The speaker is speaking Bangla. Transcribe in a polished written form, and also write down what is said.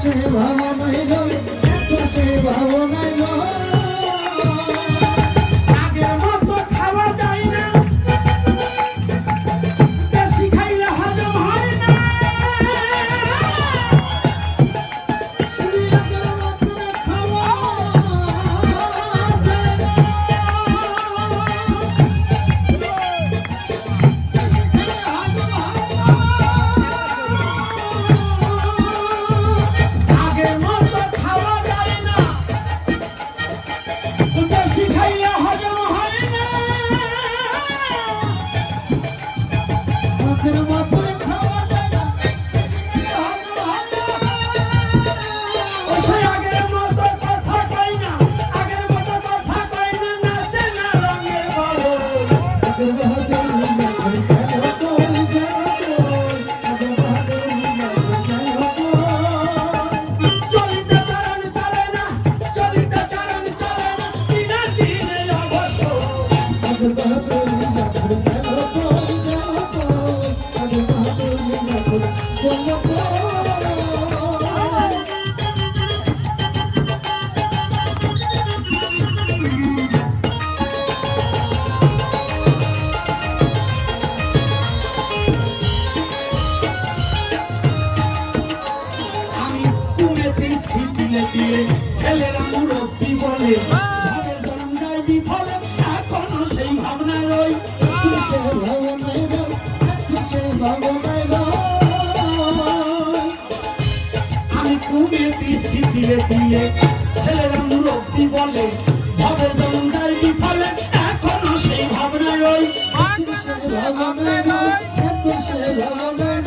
সে ভাবনাই গো, এত সে ভাবনাই গো। আগের মতো খাওয়া যায় না, বেশি খাইলে হজম হয় না। আগের মতো খাওয়া যায় না, বেশি খাইলে হজম হয় না। আগের মতো খাওয়া যায় না, ও সেই আগের মতো কথা কই না, আগের মতো কথা কই না, নাচে না রঙের বলো। আগের বাহাদুর নাচে গেল তোর জগৎ, আগের বাহাদুর নাচে গেল তোর। চলিতে চারণ চলে না, চলিতে চারণ চলে না, দিনে দিনে অবসর। আগের বাহাদুর নাচে গেল তোর জগৎ, আগের বাহাদুর নাচে গেল তোর। আমি কুমেতে ছিটিলে দিয়ে ছেলেরা মুরব্বী বলে, ঘরের জন্ম যায় বিফলে, এখনো সেই ভাবনায় রই। সে ভাবনাই গো, এত সে ভাবনাই গো। আমি কুমেতে ছিটিলে দিয়ে ছেলেরা মুরব্বী বলে, ঘরের জন্ম যায় বিফলে, এখনো সেই ভাবনায় রই। সে ভাবনাই গো, এত সে ভাবনাই